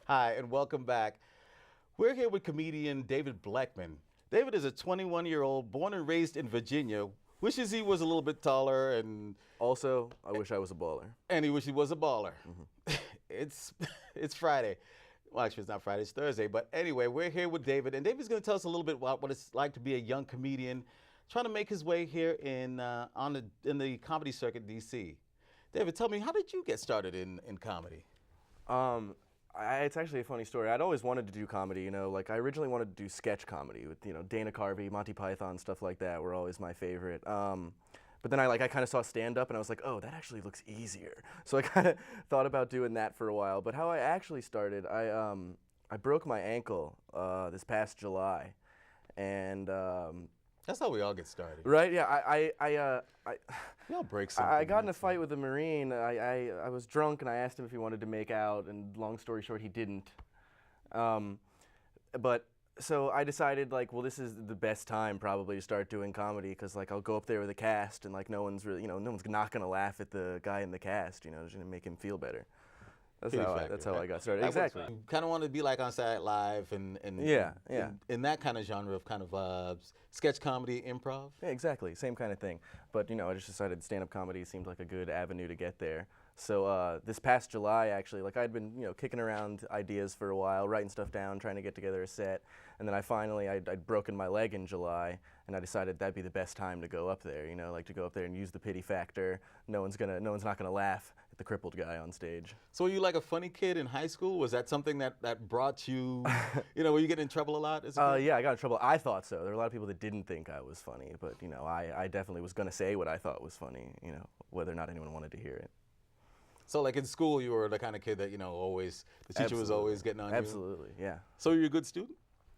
Hi, and welcome back. We're here with comedian David Blechman. David is a 21-year-old born and raised in Virginia, wishes he was a little bit taller, and Also, I wish I was a baller. he wishes he was a baller. It's Friday. Well, actually, it's not Friday, it's Thursday. But anyway, we're here with David, and David's going to tell us a little bit about what it's like to be a young comedian trying to make his way here in the comedy circuit in D.C. David, tell me, how did you get started in comedy? It's actually a funny story. I'd always wanted to do comedy, like I originally wanted to do sketch comedy with, Dana Carvey, Monty Python, stuff like that were always my favorite. But then I kind of saw stand-up and I was like, oh, that actually looks easier. So I kind of thought about doing that for a while. But how I actually started, I broke my ankle this past July, and That's how we all get started. right, yeah, We all break something. I got in a fight with a Marine. I was drunk and I asked him if he wanted to make out, and long story short, he didn't. But so I decided, well, this is the best time probably to start doing comedy, because I'll go up there with a cast and no one's really, no one's not gonna laugh at the guy in the cast, just gonna make him feel better. That's how I got started. Exactly. You kind of want to be like on Saturday Night Live and Yeah. in that kind of genre of kind of sketch comedy, improv. Yeah, exactly, same kind of thing. But I just decided stand-up comedy seemed like a good avenue to get there. So this past July, actually, I'd been kicking around ideas for a while, writing stuff down, trying to get together a set, and then I'd broken my leg in July, and I decided that'd be the best time to go up there. To go up there and use the pity factor. No one's not gonna laugh at the crippled guy on stage. So were you like a funny kid in high school? Was that something that brought you, were you getting in trouble a lot as a kid? Yeah, I got in trouble. I thought so. There were a lot of people that didn't think I was funny, but I definitely was gonna say what I thought was funny, whether or not anyone wanted to hear it. So in school, you were the kind of kid that, always, the teacher was always getting on you? Absolutely, yeah. So were you a good student?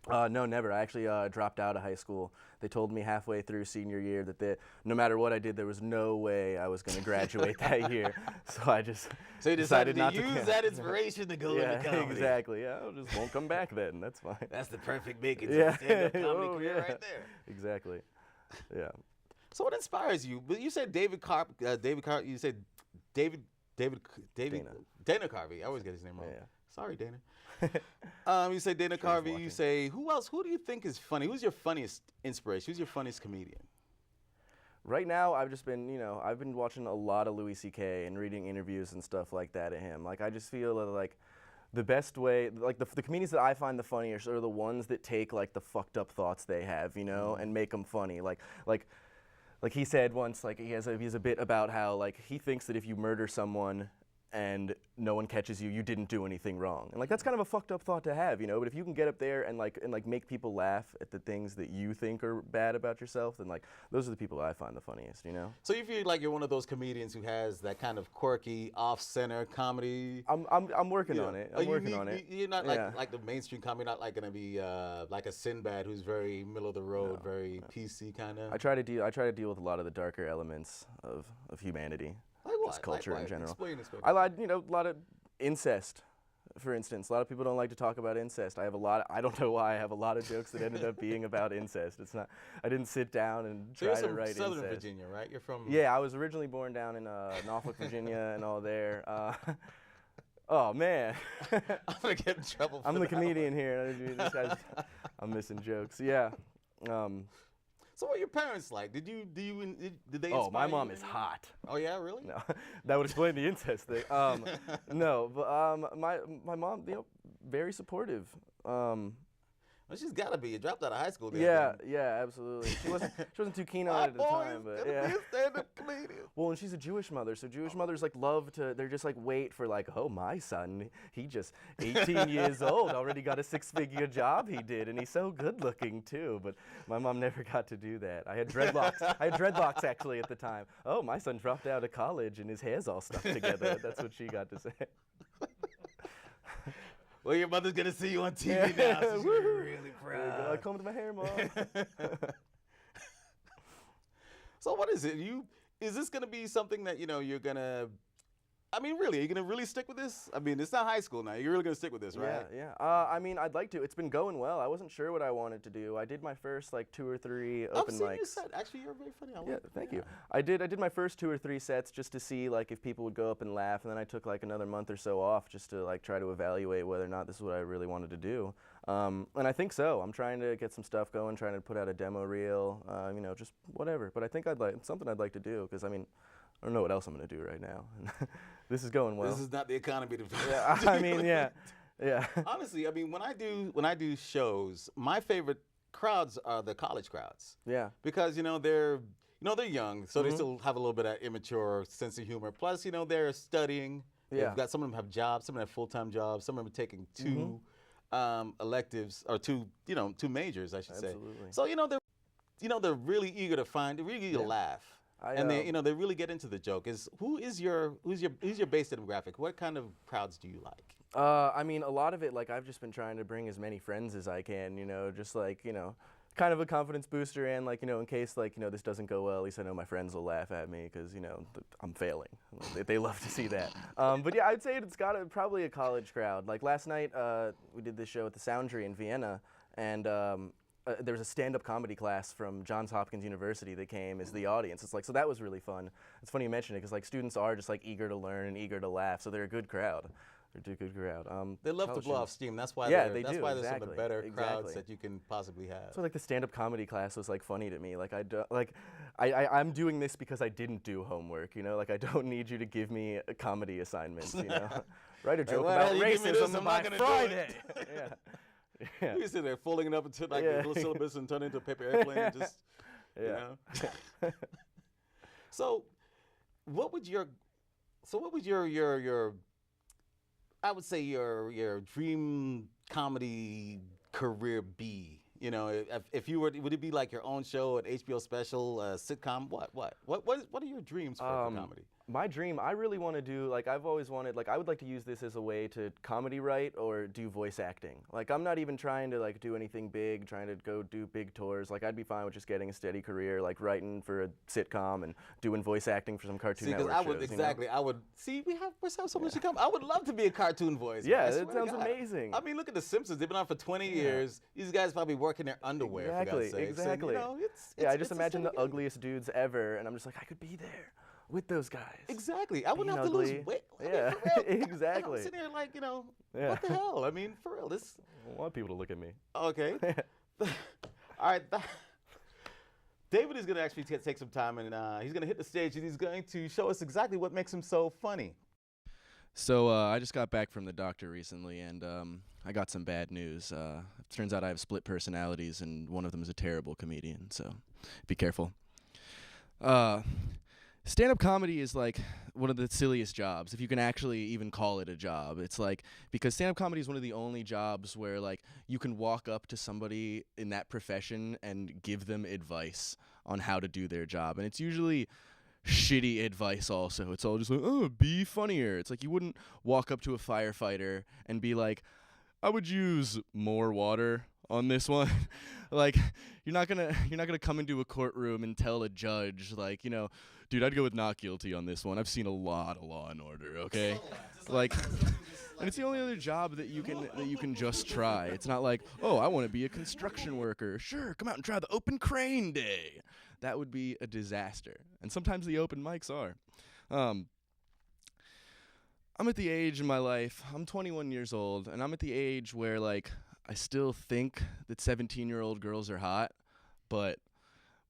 No, never. I actually dropped out of high school. They told me halfway through senior year that no matter what I did, there was no way I was going to graduate that year. So I just So you decided not to use that inspiration to go into comedy. Exactly. Yeah, I just won't come back then. That's fine. That's the perfect making Yeah. stand-up comedy Oh, career yeah. right there. Exactly. Yeah. So what inspires you? But you said you said Dana Carvey. I always get his name wrong. Yeah. Sorry, Dana. You say Dana Sure he's Carvey. You watching. say who else? Who do you think is funny? Who's your funniest inspiration? Who's your funniest comedian? Right now, I've just been, I've been watching a lot of Louis C.K. and reading interviews and stuff like that of him. I just feel that, the best way, the comedians that I find the funniest are the ones that take, the fucked up thoughts they have, and make them funny. Like he said once, he has a bit about how, he thinks that if you murder someone and no one catches you, you didn't do anything wrong. And that's kind of a fucked up thought to have, but if you can get up there and make people laugh at the things that you think are bad about yourself, then those are the people I find the funniest, So you feel like you're one of those comedians who has that kind of quirky, off-center comedy? I'm working on it. I'm working on it. You're not like the mainstream comedy, not gonna be like a Sinbad who's very middle of the road, very PC kind of. I try to deal with a lot of the darker elements of humanity. Like what? Just culture in general. Explain. I lied, a lot of incest, for instance. A lot of people don't like to talk about incest. I don't know why I have a lot of jokes that ended up being about incest. I didn't sit down and try to write Southern incest. Virginia, right? You're from. Yeah, I was originally born down in Norfolk, Virginia, and all there. Oh man, I'm gonna get in trouble. I'm the comedian here. I'm missing jokes. Yeah. So what are your parents like? Did they? Oh, my inspire mom you is in any way? hot. Oh yeah, really? No, that would explain the incest thing. No, but my mom, very supportive. Well, she's gotta be. You dropped out of high school. Yeah, absolutely. She wasn't too keen on it at the time, but yeah. Be a stand-up comedian. Well, and she's a Jewish mother, so Jewish mothers love to. They're just wait for oh, my son, he just 18 years old, already got a 6-figure job he did, and he's so good looking too. But my mom never got to do that. I had dreadlocks actually at the time. Oh, my son dropped out of college and his hair's all stuck together. That's what she got to say. Well, your mother's gonna see you on TV now, so she's gonna be really proud. I combed my hair, Mom. So what is it? Is this gonna be something that you're gonna I mean, really, are you gonna really stick with this? I mean, it's not high school now. You're really gonna stick with this, right? Yeah. I mean, I'd like to. It's been going well. I wasn't sure what I wanted to do. I did my first like 2 or 3 open I've seen mics. you set. Actually, you're very funny. Yeah, thank you. I did my first 2 or 3 sets just to see like if people would go up and laugh, and then I took like another month or so off just to like try to evaluate whether or not this is what I really wanted to do. And I think so. I'm trying to get some stuff going, trying to put out a demo reel, you know, just whatever. But I think it's something I'd like to do because I mean, I don't know what else I'm gonna do right now. This is going well. This is not the economy to. Yeah, I mean, yeah. Honestly, I mean, when I do shows, my favorite crowds are the college crowds. Yeah. Because they're young, so they still have a little bit of immature sense of humor. Plus, they're studying. Yeah. Some of them have jobs. Some of them have full-time jobs. Some of them are taking 2 electives or 2 majors, I should Absolutely. say. So they're really eager to they're really eager to laugh. And they really get into the joke. Who's your base demographic? What kind of crowds do you like? I mean, a lot of it, like, I've just been trying to bring as many friends as I can, just like, kind of a confidence booster, and like, in case like, this doesn't go well, at least I know my friends will laugh at me because, I'm failing. They love to see that. But yeah, I'd say it's got probably a college crowd. Like last night, we did this show at the Soundry in Vienna, and there was a stand-up comedy class from Johns Hopkins University that came as the audience. It's like, so that was really fun. It's funny you mention it because like students are just like eager to learn and eager to laugh, so they're a good crowd. They're a good crowd. They love to blow off steam. That's why they that's do. why they're some of the Exactly. better crowds Exactly. that you can possibly have. So like the stand-up comedy class was like funny to me. Like I'm doing this because I didn't do homework. Like I don't need you to give me comedy assignments. Write a joke about racism by Friday. Yeah. Yeah. You sit there folding it up into like a little syllabus and turn it into a paper airplane and just, So, what would your I would say your dream comedy career be? If you would it be like your own show, an HBO special, sitcom? What are your dreams for comedy? My dream, I really want to do, like, I've always wanted, like, I would like to use this as a way to comedy write or do voice acting. Like, I'm not even trying to, like, do anything big, trying to go do big tours. Like, I'd be fine with just getting a steady career, like, writing for a sitcom and doing voice acting for some Cartoon Network shows. We have so much to come. I would love to be a cartoon voice. Yeah, that sounds amazing. I mean, look at The Simpsons. They've been on for 20 years. These guys probably work in their underwear, for God's sakes. Exactly. And, I just imagine the ugliest dudes ever, and I'm just like, I could be there with those guys. Exactly. I wouldn't have to ugly. lose weight. Yeah, exactly. I'm sitting there like, what the hell? I mean, for real, this. I want people to look at me. Okay. All right. David is going to actually take some time, and he's going to hit the stage, and he's going to show us exactly what makes him so funny. So I just got back from the doctor recently, and I got some bad news. It turns out I have split personalities, and one of them is a terrible comedian, so be careful. Stand-up comedy is like one of the silliest jobs, if you can actually even call it a job. It's like, because stand-up comedy is one of the only jobs where like you can walk up to somebody in that profession and give them advice on how to do their job, and it's usually shitty advice also. It's all just like, oh, be funnier. It's like you wouldn't walk up to a firefighter and be like, I would use more water on this one. Like, you're not gonna come into a courtroom and tell a judge, like, dude, I'd go with not guilty on this one. I've seen a lot of Law and Order, okay? Like, and it's the only other job that you can just try. It's not like, oh, I want to be a construction worker. Sure, come out and try the open crane day. That would be a disaster. And sometimes the open mics are. I'm at the age in my life, I'm 21 years old, and I'm at the age where, like, I still think that 17-year-old girls are hot, but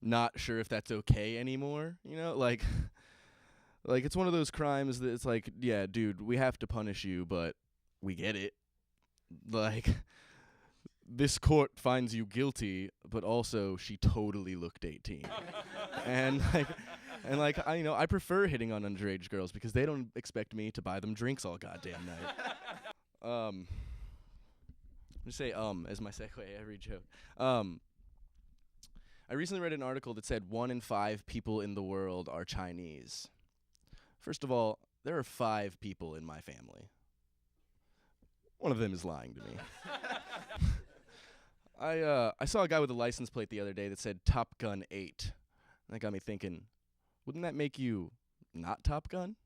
not sure if that's okay anymore, Like, it's one of those crimes that it's like, yeah, dude, we have to punish you, but we get it. Like, this court finds you guilty, but also she totally looked 18. And I prefer hitting on underage girls because they don't expect me to buy them drinks all goddamn night. Just say as my segue every joke. I recently read an article that said 1 in 5 people in the world are Chinese. First of all, there are 5 people in my family. One of them is lying to me. I saw a guy with a license plate the other day that said Top Gun 8. And that got me thinking, wouldn't that make you not Top Gun?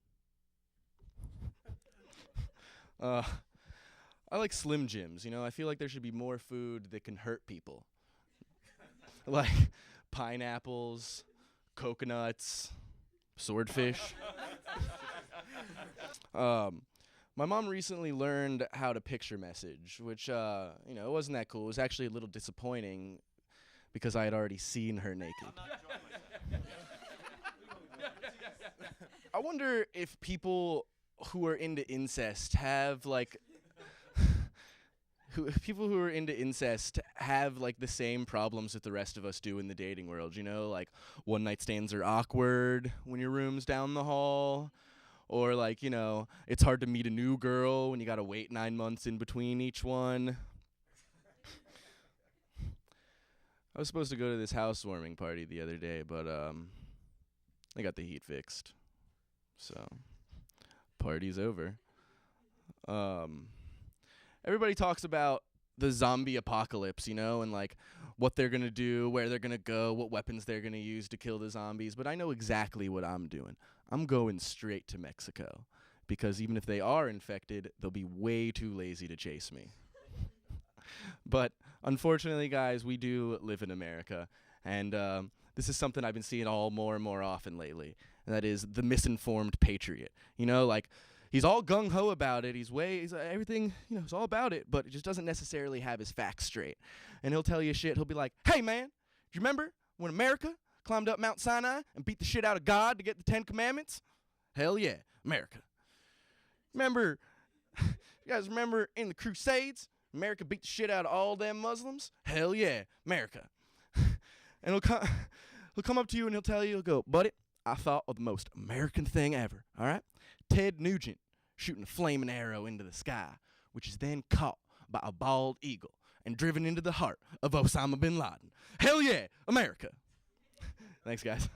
I like Slim Jims. You know, I feel like there should be more food that can hurt people, like pineapples, coconuts, swordfish. My mom recently learned how to picture message, which, it wasn't that cool. It was actually a little disappointing because I had already seen her naked. I wonder if people who are into incest have, like, people who are into incest have, like, the same problems that the rest of us do in the dating world, you know? Like, one-night stands are awkward when your room's down the hall. Or, like, it's hard to meet a new girl when you gotta wait 9 months in between each one. I was supposed to go to this housewarming party the other day, but I got the heat fixed. So, party's over. Everybody talks about the zombie apocalypse, and, like, what they're gonna do, where they're gonna go, what weapons they're gonna use to kill the zombies, but I know exactly what I'm doing. I'm going straight to Mexico, because even if they are infected, they'll be way too lazy to chase me. But unfortunately, guys, we do live in America, and this is something I've been seeing more and more often lately, and that is the misinformed patriot. Like, he's all gung-ho about it, he's everything, he's all about it, but he just doesn't necessarily have his facts straight. And he'll tell you shit, he'll be like, hey man, do you remember when America climbed up Mount Sinai and beat the shit out of God to get the 10 Commandments? Hell yeah, America. You guys remember in the Crusades, America beat the shit out of all them Muslims? Hell yeah, America. And he'll come up to you and he'll tell you, he'll go, buddy, I thought of the most American thing ever, all right? Ted Nugent shooting a flaming arrow into the sky, which is then caught by a bald eagle and driven into the heart of Osama bin Laden. Hell yeah, America. Thanks, guys.